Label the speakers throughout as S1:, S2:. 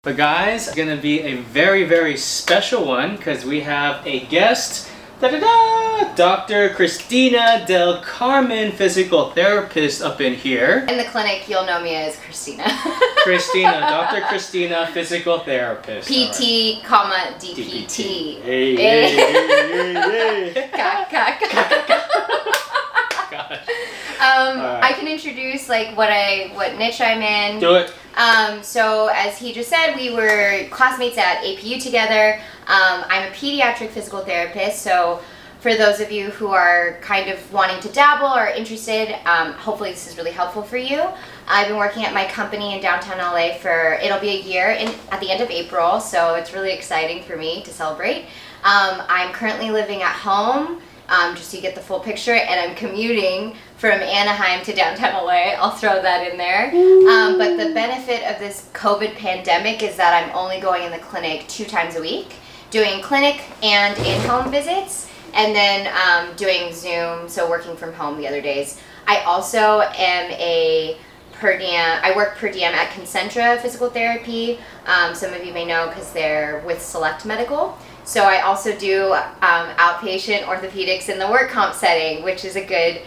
S1: But guys, it's gonna be a very, very special one because we have a guest, Dr. Christina Del Carmen, physical therapist up in here.
S2: In the clinic, you'll know me as Christina.
S1: Dr. Christina, physical therapist.
S2: PT, comma, DPT.
S1: Hey, hey, hey, hey.
S2: I can introduce like what niche I'm in.
S1: Do it.
S2: So as he just said, we were classmates at APU together. I'm a pediatric physical therapist, so for those of you who are kind of wanting to dabble or interested, hopefully this is really helpful for you. I've been working at my company in downtown LA it'll be a year at the end of April, so it's really exciting for me to celebrate. I'm currently living at home, just so you get the full picture, and I'm commuting from Anaheim to downtown LA. I'll throw that in there. But the benefit of this COVID pandemic is that I'm only going in the clinic 2 times a week, doing clinic and in-home visits, and then doing Zoom, so working from home the other days. I also am I work per diem at Concentra Physical Therapy. Some of you may know because they're with Select Medical. So I also do outpatient orthopedics in the work comp setting, which is a good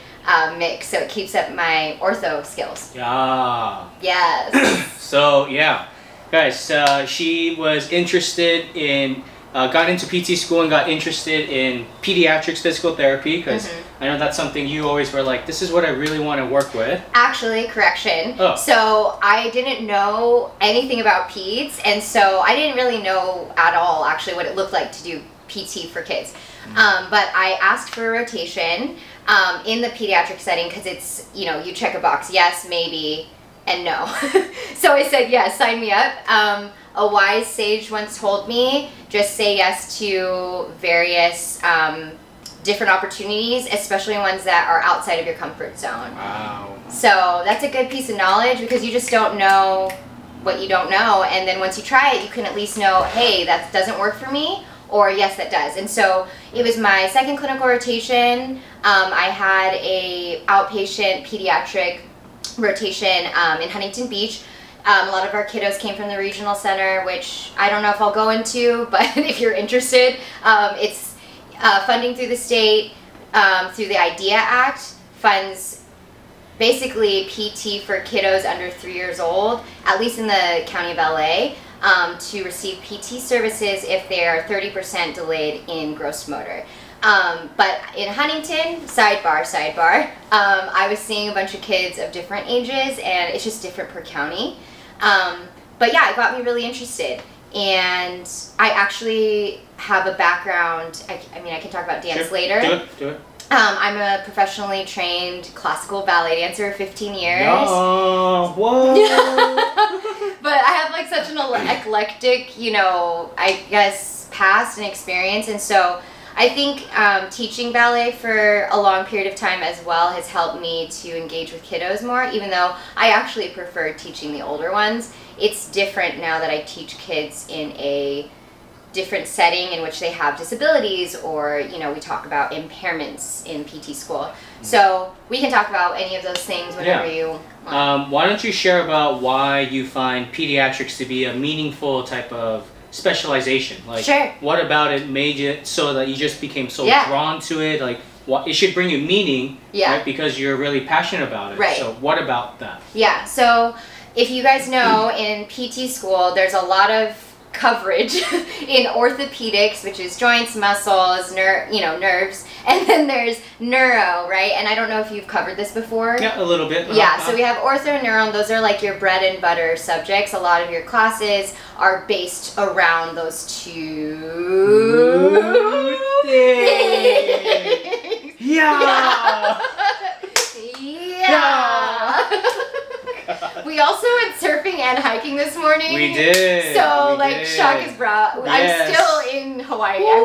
S2: mix, so it keeps up my ortho skills.
S1: Yeah.
S2: Yes.
S1: So yeah, guys, she was interested in, got into PT school and got interested in pediatrics physical therapy because I know that's something you always were like, this is what I really want to work with.
S2: Actually, correction.
S1: Oh.
S2: So I didn't know anything about peds, and so I didn't really know at all actually what it looked like to do PT for kids. But I asked for a rotation in the pediatric setting because it's, you check a box, yes, maybe, and no. So I said yes, sign me up. A wise sage once told me, just say yes to various different opportunities, especially ones that are outside of your comfort zone.
S1: Wow.
S2: So that's a good piece of knowledge because you just don't know what you don't know, and then once you try it, you can at least know, hey, that doesn't work for me, or yes, that does. And so it was my second clinical rotation. I had a outpatient pediatric rotation in Huntington Beach. A lot of our kiddos came from the regional center, which I don't know if I'll go into, but if you're interested, it's funding through the state, through the IDEA Act, funds basically PT for kiddos under 3 years old, at least in the county of LA, to receive PT services if they are 30% delayed in gross motor. But in Huntington, sidebar, I was seeing a bunch of kids of different ages, and it's just different per county. But yeah, it got me really interested, and I actually have a background, I mean I can talk about dance later. Do it. I'm a professionally trained classical ballet dancer for 15 years.
S1: Oh, whoa!
S2: But I have like such an eclectic, I guess, past and experience, and so I think teaching ballet for a long period of time as well has helped me to engage with kiddos more, even though I actually prefer teaching the older ones. It's different now that I teach kids in a different setting in which they have disabilities, or we talk about impairments in PT school. So we can talk about any of those things whenever you want.
S1: Why don't you share about why you find pediatrics to be a meaningful type of specialization? Like,
S2: sure.
S1: What about it made it so that you just became so drawn to it? Like, it should bring you meaning, right? Because you're really passionate about it.
S2: Right.
S1: So what about that?
S2: Yeah. So if you guys know, in PT school, there's a lot of coverage in orthopedics, which is joints, muscles, nerves, and then there's neuro, right? And I don't know if you've covered this before.
S1: Yeah, a little bit.
S2: Yeah, so we have ortho and neuro, and those are like your bread and butter subjects. A lot of your classes are based around those two things.
S1: Yeah.
S2: We also went surfing and hiking this morning.
S1: We did.
S2: So shock is brought. Yes. I'm still in Hawaii. I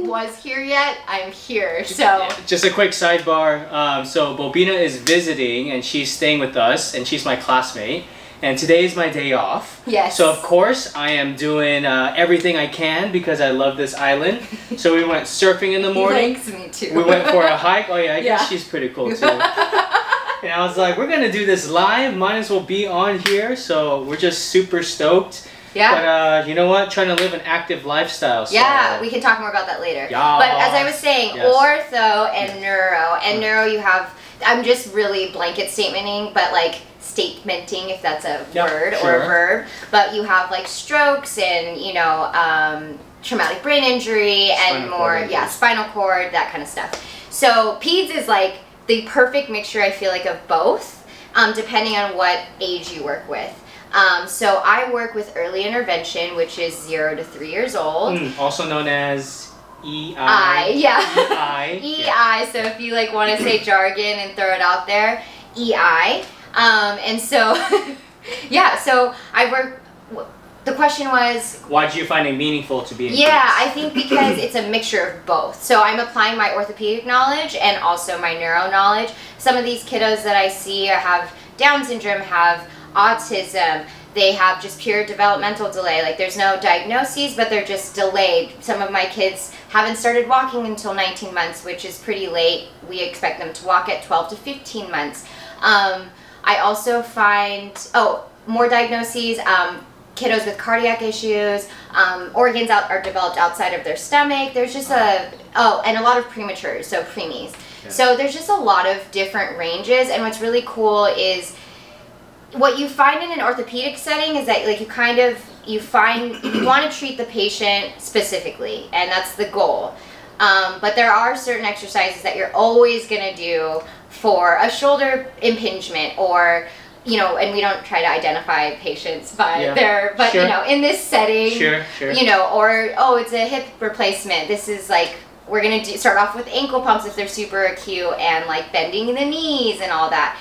S2: was here yet. I'm here. So
S1: just a quick sidebar. So Bobina is visiting and she's staying with us, and she's my classmate. And today is my day off.
S2: Yes.
S1: So of course I am doing everything I can because I love this island. So we went surfing in the morning.
S2: He likes me too.
S1: We went for a hike. Oh yeah, I guess she's pretty cool too. And I was like, we're gonna do this live, might as well be on here. So we're just super stoked.
S2: Yeah.
S1: But you know what? Trying to live an active lifestyle. So.
S2: Yeah, we can talk more about that later.
S1: Yeah.
S2: But as I was saying, ortho and neuro. And neuro you have, I'm just really blanket statementing, but like statementing, if that's a word or a verb. But you have like strokes and, you know, traumatic brain injury and more, spinal cord, that kind of stuff. So peds is like the perfect mixture, I feel like, of both, depending on what age you work with. So I work with early intervention, which is 0 to 3 years old.
S1: Also known as EI.
S2: EI. EI. So if you like want to say jargon and throw it out there, EI. And so, so I work. The question was,
S1: why did you find it meaningful to be in
S2: I think because it's a mixture of both. So I'm applying my orthopedic knowledge and also my neuro knowledge. Some of these kiddos that I see have Down syndrome, have autism, they have just pure developmental delay. Like there's no diagnoses, but they're just delayed. Some of my kids haven't started walking until 19 months, which is pretty late. We expect them to walk at 12 to 15 months. I also find, more diagnoses, kiddos with cardiac issues, organs are developed outside of their stomach. There's just and a lot of prematures, so preemies. Yeah. So there's just a lot of different ranges, and what's really cool is what you find in an orthopedic setting is that like you want to treat the patient specifically, and that's the goal. But there are certain exercises that you're always going to do for a shoulder impingement, or you know, and we don't try to identify patients by their, but you know, in this setting, you know, or it's a hip replacement. This is like, we're gonna start off with ankle pumps if they're super acute, and like bending the knees and all that.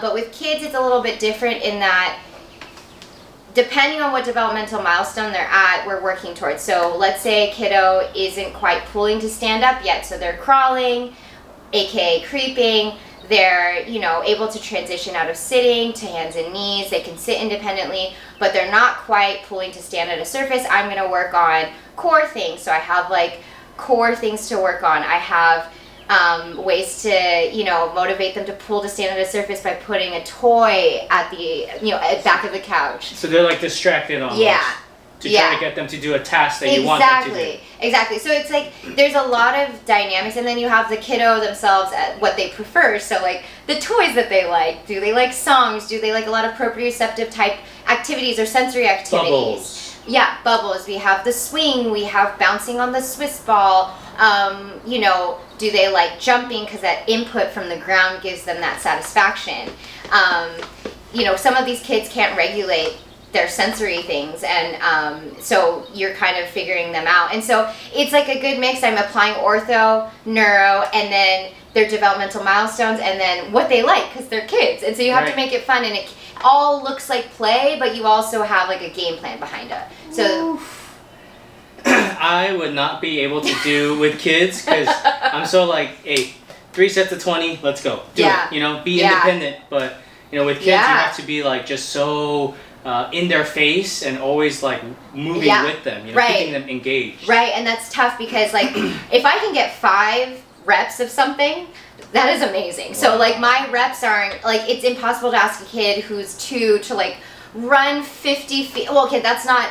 S2: But with kids, it's a little bit different in that, depending on what developmental milestone they're at, we're working towards. So let's say a kiddo isn't quite pulling to stand up yet, so they're crawling, aka creeping. They're, you know, able to transition out of sitting to hands and knees. They can sit independently, but they're not quite pulling to stand at a surface. I'm going to work on core things. So I have like core things to work on. I have ways to, you know, motivate them to pull to stand at a surface by putting a toy at the, you know, at back of the couch.
S1: So they're like distracted almost.
S2: Yeah.
S1: To try to get them to do a task that you want them to do. Exactly.
S2: So it's like there's a lot of dynamics, and then you have the kiddo themselves at what they prefer. So like the toys that they like. Do they like songs? Do they like a lot of proprioceptive type activities or sensory activities?
S1: Bubbles.
S2: Yeah, bubbles. We have the swing. We have bouncing on the Swiss ball. You know, do they like jumping because that input from the ground gives them that satisfaction? You know, some of these kids can't regulate their sensory things, and so you're kind of figuring them out, and so it's like a good mix. I'm applying ortho, neuro, and then their developmental milestones, and then what they like, because they're kids, and so you have to make it fun, and it all looks like play, but you also have like a game plan behind it. So
S1: I would not be able to do with kids, because I'm so like, hey, 3 sets of 20, let's go, do it, you know, be independent. But you know, with kids you have to be like just so in their face and always like moving with them, you know, keeping them engaged. Right,
S2: and that's tough because like if I can get 5 reps of something, that is amazing. Wow. So like my reps aren't like, it's impossible to ask a kid who's 2 to like run 50 feet. Well, okay, that's not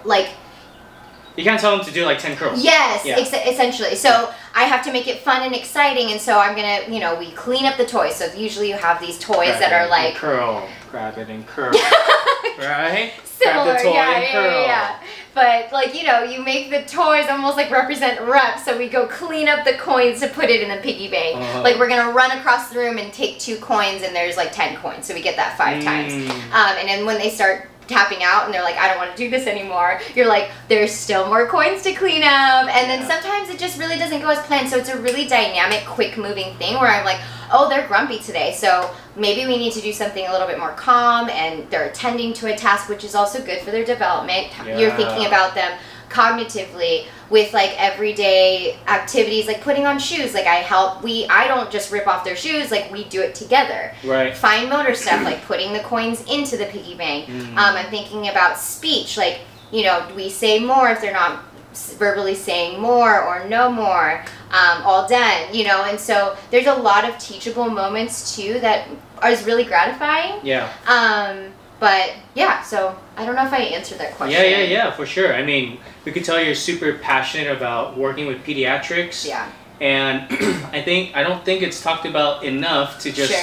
S2: like.
S1: You can't tell them to do like 10 curls.
S2: Yes, essentially. So I have to make it fun and exciting, and so I'm gonna, you know, we clean up the toys. So usually you have these toys that are like
S1: curl, grab it and curl, right?
S2: Similar,
S1: grab the toy and curl.
S2: But like, you know, you make the toys almost like represent reps. So we go clean up the coins to put it in the piggy bank. Like we're gonna run across the room and take 2 coins, and there's like 10 coins, so we get that 5 times. And then when they start tapping out and they're like, I don't want to do this anymore, you're like, there's still more coins to clean up, and then sometimes it just really doesn't go as planned. So it's a really dynamic, quick moving thing where I'm like, oh, they're grumpy today, so maybe we need to do something a little bit more calm, and they're attending to a task, which is also good for their development. You're thinking about them cognitively with like everyday activities, like putting on shoes. Like I don't just rip off their shoes, like we do it together. Right. Fine motor stuff, like putting the coins into the piggy bank. I'm thinking about speech, like, you know, do we say more if they're not verbally saying more or no more, all done, you know? And so there's a lot of teachable moments too that is really gratifying. But yeah, so I don't know if I answered that question.
S1: Yeah, for sure. I mean, we could tell you're super passionate about working with pediatrics.
S2: Yeah.
S1: And I don't think it's talked about enough to just,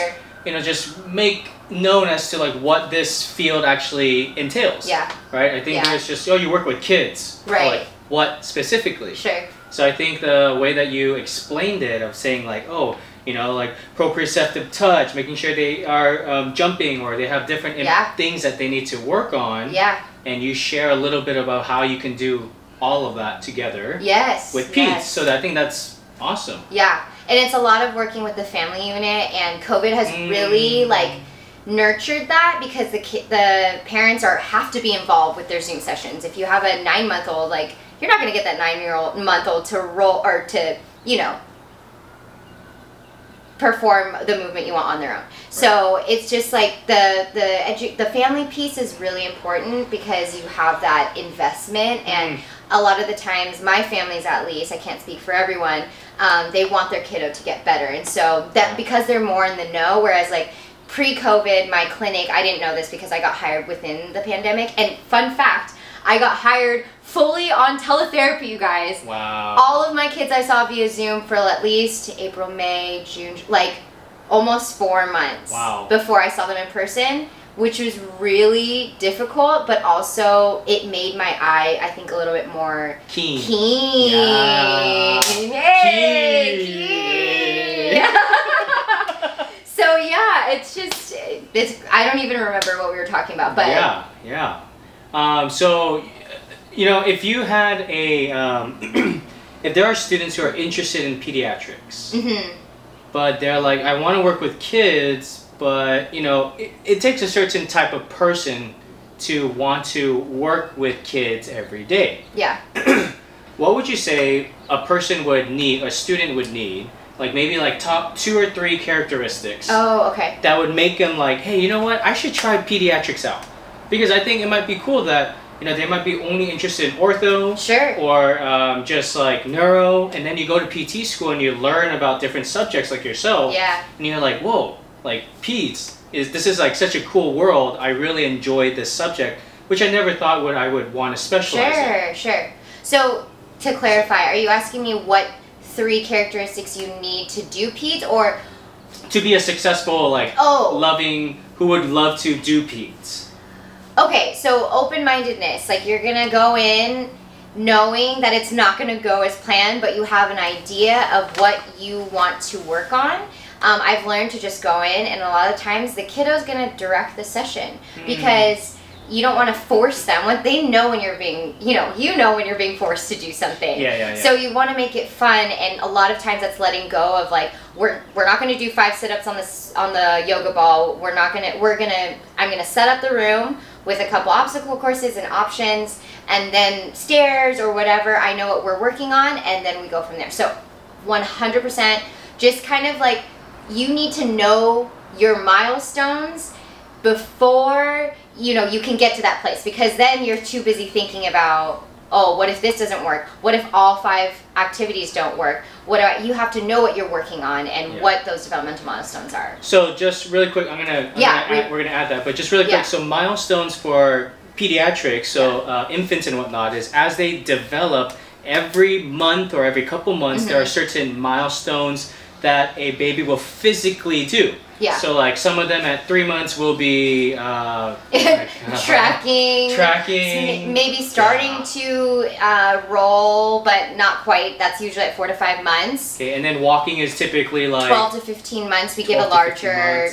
S1: just make known as to like what this field actually entails.
S2: Yeah.
S1: Right? I think there's just, you work with kids.
S2: Right.
S1: Like, what specifically?
S2: Sure.
S1: So I think the way that you explained it of saying like, like proprioceptive touch, making sure they are jumping or they have different things that they need to work on.
S2: Yeah.
S1: And you share a little bit about how you can do all of that together.
S2: Yes.
S1: With peds. So I think that's awesome.
S2: Yeah. And it's a lot of working with the family unit, and COVID has really like nurtured that, because the parents have to be involved with their Zoom sessions. If you have a 9-month-old, like, you're not going to get that 9-month-old to roll or to, perform the movement you want on their own. Right. So it's just like the family piece is really important, because you have that investment, and a lot of the times, my families at least, I can't speak for everyone, they want their kiddo to get better. And so that, because they're more in the know, whereas like pre-COVID, my clinic, I didn't know this because I got hired within the pandemic. And fun fact, I got hired fully on teletherapy, you guys.
S1: Wow.
S2: All of my kids I saw via Zoom for at least April, May, June, like almost 4 months before I saw them in person, which was really difficult, but also it made my eye, I think, a little bit more keen.
S1: Yeah.
S2: Yay! Keen. So yeah, it's just, I don't even remember what we were talking about, but
S1: so, if you had if there are students who are interested in pediatrics, but they're like, I want to work with kids, but it takes a certain type of person to want to work with kids every day.
S2: Yeah.
S1: What would you say a person would need, a student would need, like maybe like top 2 or 3 characteristics that would make them like, hey, you know what, I should try pediatrics out? Because I think it might be cool that they might be only interested in ortho, or just like neuro, and then you go to PT school and you learn about different subjects like yourself, and you're like, whoa, like peds this is like such a cool world. I really enjoyed this subject, which I never thought I would want to specialize in.
S2: Sure. So to clarify, are you asking me what 3 characteristics you need to do peds, or
S1: to be a successful who would love to do peds?
S2: Okay, so open-mindedness, like you're gonna go in knowing that it's not gonna go as planned, but you have an idea of what you want to work on. I've learned to just go in, and a lot of times the kiddo's gonna direct the session, because you don't want to force them. When they know when you're being, when you're being forced to do something. So you want to make it fun, and a lot of times that's letting go of like, we're not going to do 5 sit-ups on the yoga ball. I'm gonna set up the room with a couple obstacle courses and options, and then stairs or whatever. I know what we're working on, and then we go from there. So 100%, just kind of like, you need to know your milestones before you can get to that place, because then you're too busy thinking about, what if this doesn't work? What if all 5 activities don't work? You have to know what you're working on and what those developmental milestones are.
S1: So just really quick, we're gonna add that, but just really quick. So milestones for pediatrics, infants and whatnot, is as they develop, every month or every couple months, there are certain milestones that a baby will physically do. So like some of them at 3 months will be
S2: tracking, maybe starting to roll, but not quite. That's usually at 4 to 5 months.
S1: Okay, and then walking is typically like
S2: 12 to 15 months. We give a larger,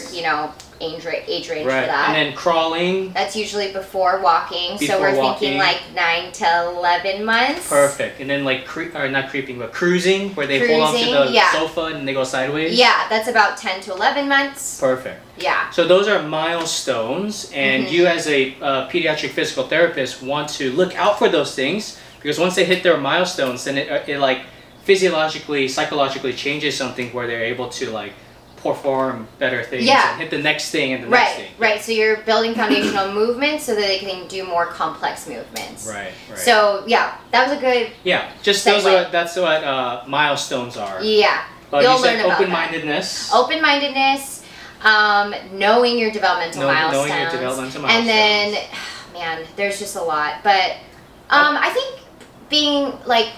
S2: age range for that.
S1: And then crawling.
S2: That's usually before walking. So we're thinking like 9 to 11 months.
S1: Perfect. And then like not creeping, but cruising, where they hold onto the sofa and they go sideways.
S2: Yeah, that's about 10 to 11 months.
S1: Perfect.
S2: Yeah.
S1: So those are milestones, and you as a pediatric physical therapist want to look out for those things, because once they hit their milestones, then it like physiologically, psychologically changes something where they're able to like perform better things and hit the next thing and the next thing. Right.
S2: So you're building foundational movements so that they can do more complex movements.
S1: Right.
S2: So yeah, that was a good
S1: just that's what milestones are.
S2: Yeah.
S1: But you said open-mindedness.
S2: Open-mindedness. knowing your developmental milestones.
S1: Knowing your developmental milestones.
S2: And then, man, there's just a lot. But I think being like,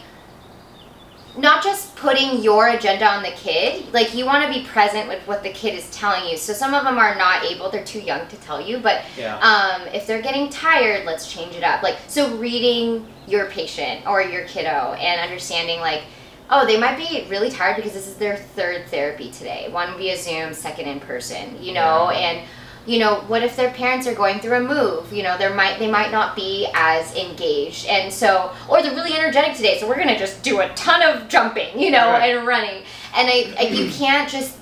S2: not just putting your agenda on the kid, like you want to be present with what the kid is telling you. So some of them are not able, they're too young to tell you, but if they're getting tired, let's change it up. Like, so reading your patient or your kiddo and understanding like, oh, they might be really tired because this is their third therapy today. One via Zoom, second in person, you know, and you know, what if their parents are going through a move? You know, they might not be as engaged, and so, or they're really energetic today, so we're gonna just do a ton of jumping, you know, and running. And you can't just,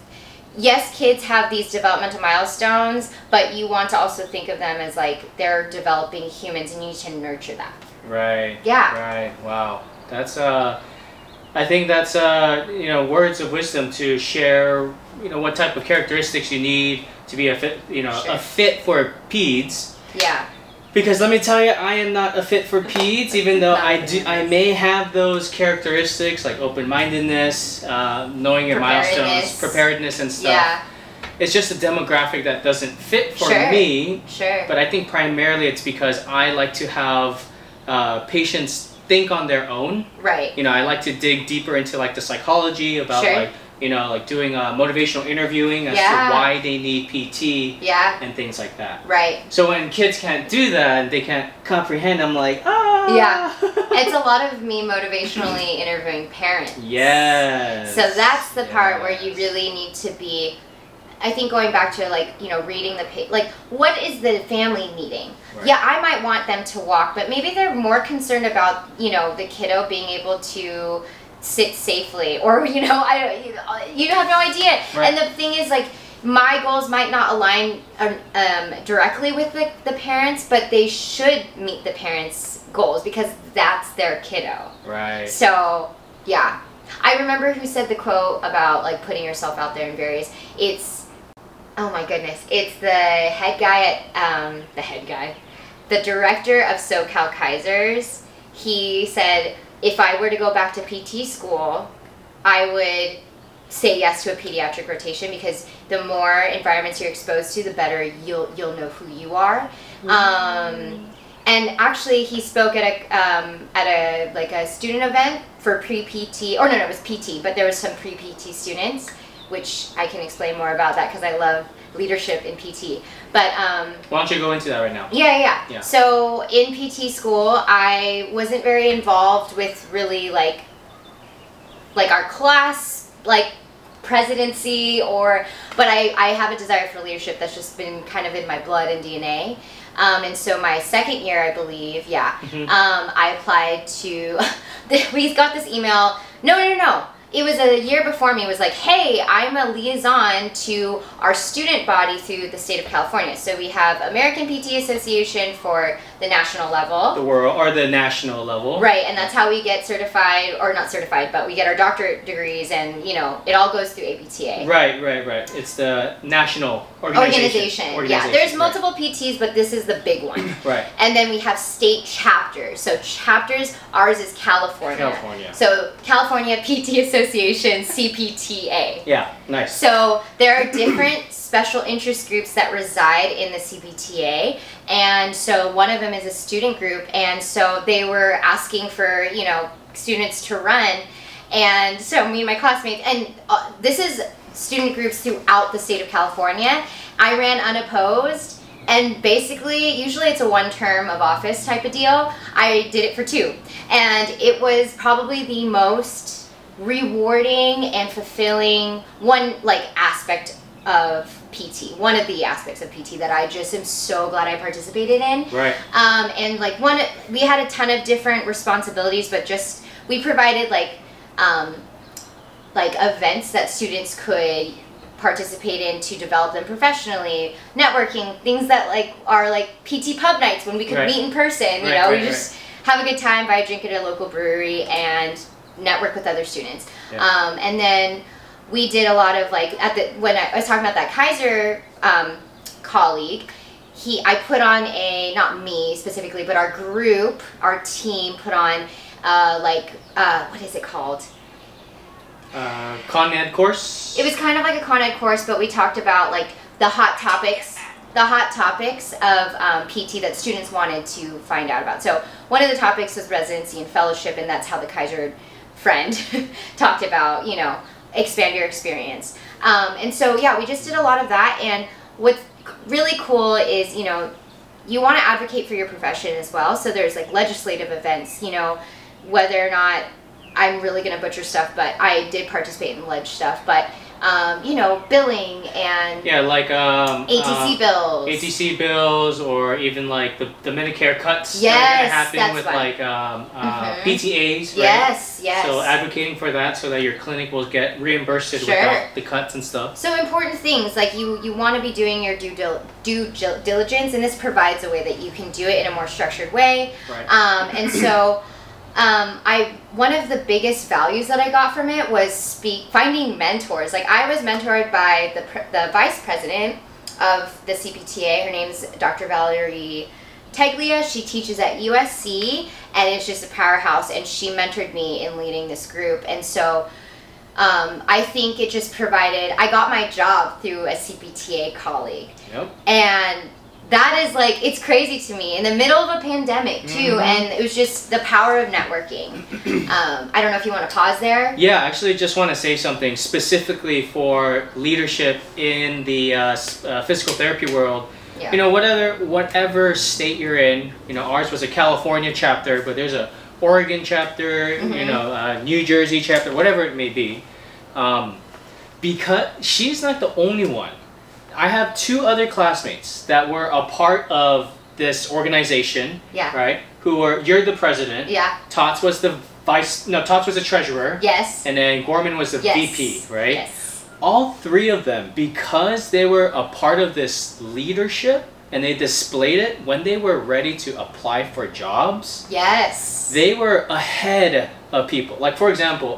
S2: yes, kids have these developmental milestones, but you want to also think of them as like they're developing humans, and you need to nurture that.
S1: Right.
S2: Yeah.
S1: Right. Wow. That's I think that's you know, words of wisdom to share. You know, what type of characteristics you need to be a fit, you know, a fit for peds.
S2: Yeah.
S1: Because let me tell you, I am not a fit for peds, even though I may have those characteristics like open-mindedness, knowing your milestones, preparedness and stuff.
S2: Yeah.
S1: It's just a demographic that doesn't fit for me.
S2: Sure.
S1: But I think primarily it's because I like to have patients think on their own.
S2: Right.
S1: You know, I like to dig deeper into like the psychology about like, you know, like doing motivational interviewing as to why they need PT and things like that. Right. So when kids can't do that and they can't comprehend, I'm like, ah.
S2: Yeah. It's a lot of me motivationally interviewing parents.
S1: Yes.
S2: So that's the part where you really need to be, I think, going back to like, you know, reading the like, what is the family needing? Right. Yeah, I might want them to walk, but maybe they're more concerned about, you know, the kiddo being able to sit safely, or you know, you have no idea. Right. And the thing is, like, my goals might not align directly with the parents, but they should meet the parents' goals because that's their kiddo. Right. So yeah, I remember who said the quote about like putting yourself out there in various. It's, oh my goodness, it's the head guy at the director of SoCal Kaisers. He said, if I were to go back to PT school, I would say yes to a pediatric rotation because the more environments you're exposed to, the better you'll know who you are. Mm-hmm. And actually, he spoke at a like a student event for pre-PT, or no, it was PT, but there was some pre-PT students, which I can explain more about that because I love leadership in PT. But
S1: why don't you go into that right now?
S2: Yeah. So in PT school, I wasn't very involved with really like our class like presidency, but I have a desire for leadership that's just been kind of in my blood and DNA. And so my second year, I believe, I applied to. We got this email. No. It was a year before me. It was like, hey, I'm a liaison to our student body through the state of California. So we have American PT Association for the national level.
S1: The world, or the national level.
S2: Right, and that's how we get certified, or not certified, but we get our doctorate degrees, and, you know, it all goes through APTA.
S1: Right. It's the national organization.
S2: Yeah, there's multiple PTs, but this is the big one. Right. And then we have state chapters. So chapters, ours is California. So California PT Association, CPTA.
S1: Yeah, nice.
S2: So there are different special interest groups that reside in the CPTA, and so one of them is a student group, and so they were asking for, you know, students to run, and so me and my classmates, and this is student groups throughout the state of California. I ran unopposed, and basically, usually it's a one term of office type of deal. I did it for 2, and it was probably the most rewarding and fulfilling aspect of PT. One of the aspects of PT that I just am so glad I participated in. Right. And like we had a ton of different responsibilities, but just we provided like events that students could participate in to develop them professionally, networking, things that like are like PT pub nights when we could meet in person. You know, we just have a good time, buy a drink at a local brewery, and network with other students. Yeah. And then we did a lot of like when I was talking about that Kaiser colleague, I put on not me specifically, but our group, our team put on what is it called?
S1: Con Ed course?
S2: It was kind of like a Con Ed course, but we talked about like the hot topics of PT that students wanted to find out about. So one of the topics was residency and fellowship, and that's how the Kaiser friend talked about, you know, expand your experience. And so, yeah, we just did a lot of that. And what's really cool is, you know, you want to advocate for your profession as well. So there's like legislative events, you know, whether or not I'm really going to butcher stuff, but I did participate in ledge stuff, but you know, billing and
S1: like
S2: ATC bills.
S1: ATC bills, or even like the Medicare cuts
S2: yes,
S1: that are going to happen
S2: that's
S1: with
S2: right.
S1: PTAs, right?
S2: Yes, yes.
S1: So advocating for that so that your clinic will get reimbursed
S2: Sure.
S1: without the cuts and stuff.
S2: So important things, like you want to be doing your due diligence, and this provides a way that you can do it in a more structured way.
S1: Right.
S2: And so one of the biggest values that I got from it was finding mentors. Like, I was mentored by the vice president of the CPTA. Her name's Dr. Valerie Teglia. She teaches at USC, and it's just a powerhouse, and she mentored me in leading this group. And so I think it just provided, I got my job through a CPTA colleague.
S1: Yep.
S2: And that is like, it's crazy to me in the middle of a pandemic too. And it was just the power of networking. I don't know if you want to pause there.
S1: Yeah, actually just want to say something specifically for leadership in the physical therapy world.
S2: Yeah.
S1: You know, whatever state you're in, you know, ours was a California chapter, but there's a Oregon chapter, you know, New Jersey chapter, whatever it may be. Because she's not the only one. I have 2 other classmates that were a part of this organization, right? You're the president.
S2: Yeah.
S1: Tots was the Tots was the treasurer.
S2: Yes.
S1: And then Gorman was the VP, right?
S2: Yes.
S1: All 3 of them, because they were a part of this leadership and they displayed it when they were ready to apply for jobs.
S2: Yes.
S1: They were ahead of people. Like, for example,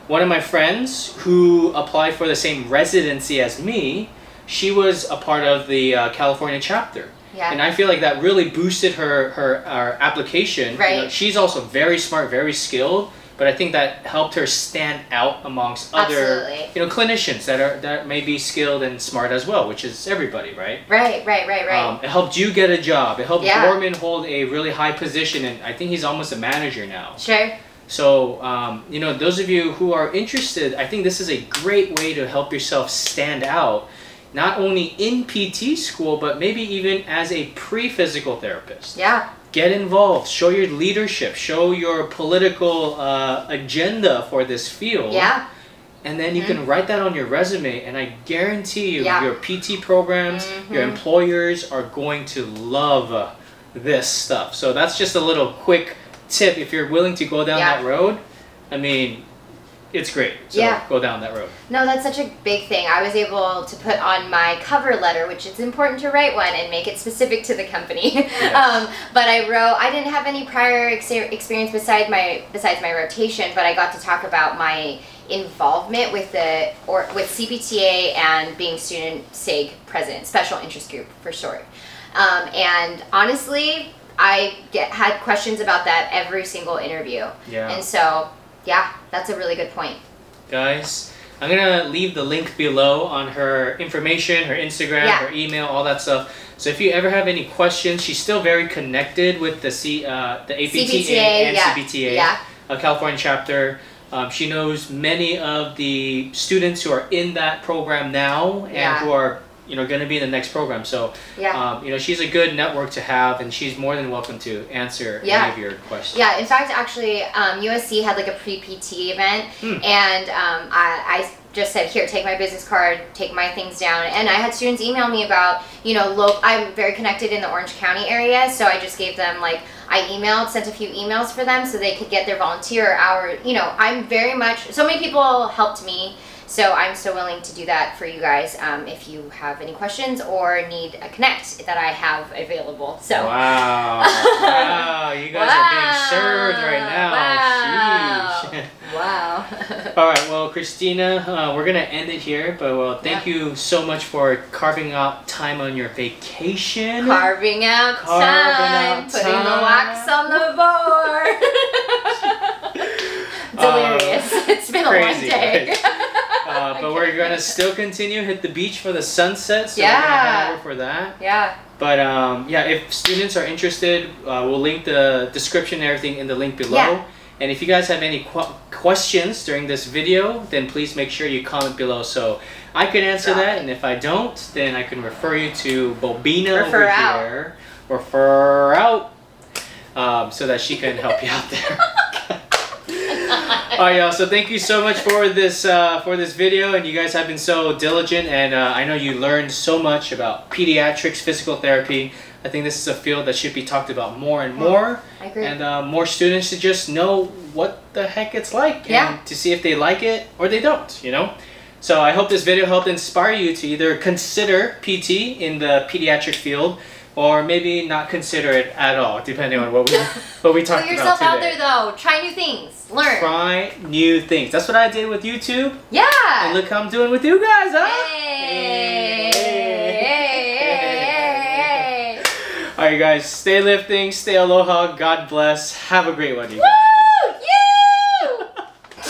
S1: one of my friends who applied for the same residency as me, she was a part of the California chapter.
S2: Yeah.
S1: And I feel like that really boosted her application.
S2: Right.
S1: You know, she's also very smart, very skilled, but I think that helped her stand out amongst other clinicians that may be skilled and smart as well, which is everybody, right?
S2: Right.
S1: It helped you get a job. It helped Gorman hold a really high position, and I think he's almost a manager now.
S2: Sure.
S1: So, you know, those of you who are interested, I think this is a great way to help yourself stand out, not only in PT school, but maybe even as a pre-physical therapist.
S2: Yeah.
S1: Get involved, show your leadership, show your political agenda for this field.
S2: Yeah.
S1: And then you can write that on your resume, and I guarantee you, your PT programs, your employers are going to love this stuff. So that's just a little quick tip. If you're willing to go down that road, I mean, it's great. So go down that road.
S2: No, that's such a big thing. I was able to put on my cover letter, which it's important to write one and make it specific to the company. Yes. But I didn't have any prior experience besides my rotation, but I got to talk about my involvement with with CPTA and being student SIG president, special interest group for short. And honestly, I had questions about that every single interview. Yeah. And so, yeah, that's a really good point.
S1: Guys, I'm going to leave the link below on her information, her Instagram, her email, all that stuff. So if you ever have any questions, she's still very connected with the APTA and CPTA, California chapter. She knows many of the students who are in that program now and who are going to be in the next program. So, she's a good network to have, and she's more than welcome to answer any of your questions. Yeah,
S2: in fact, actually, USC had like a pre-PT event, and I just said, here, take my business card, take my things down. And I had students email me about, I'm very connected in the Orange County area, so I just gave them, sent a few emails for them so they could get their volunteer hour. I'm very much, so many people helped me. So I'm so willing to do that for you guys if you have any questions or need a connect that I have available. So
S1: wow, you guys are being served right now.
S2: Wow. Wow.
S1: All right, well, Christina, we're gonna end it here, but thank you so much for carving out time on your vacation.
S2: Carving out time, putting the wax on the board. Delirious. It's been a long day.
S1: But we're gonna still continue, hit the beach for the sunset, so we're gonna head over for that.
S2: Yeah.
S1: But yeah, if students are interested, we'll link the description and everything in the link below.
S2: Yeah.
S1: And if you guys have any questions during this video, then please make sure you comment below so I can answer that. And if I don't, then I can refer you to Bobina over here. Refer out. So that she can help you out there. Alright, y'all, so thank you so much for this video, and you guys have been so diligent, and I know you learned so much about pediatrics, physical therapy. I think this is a field that should be talked about more and more.
S2: I agree.
S1: And more students to just know what the heck it's like, and to see if they like it or they don't, you know? So I hope this video helped inspire you to either consider PT in the pediatric field, or maybe not consider it at all, depending on what we talked about today.
S2: Put yourself out there, though. Try new things. Learn. Try
S1: new things. That's what I did with YouTube.
S2: Yeah.
S1: And look how I'm doing with you guys, huh?
S2: Hey.
S1: Alright, guys. Stay lifting. Stay aloha. God bless. Have a great one, you guys.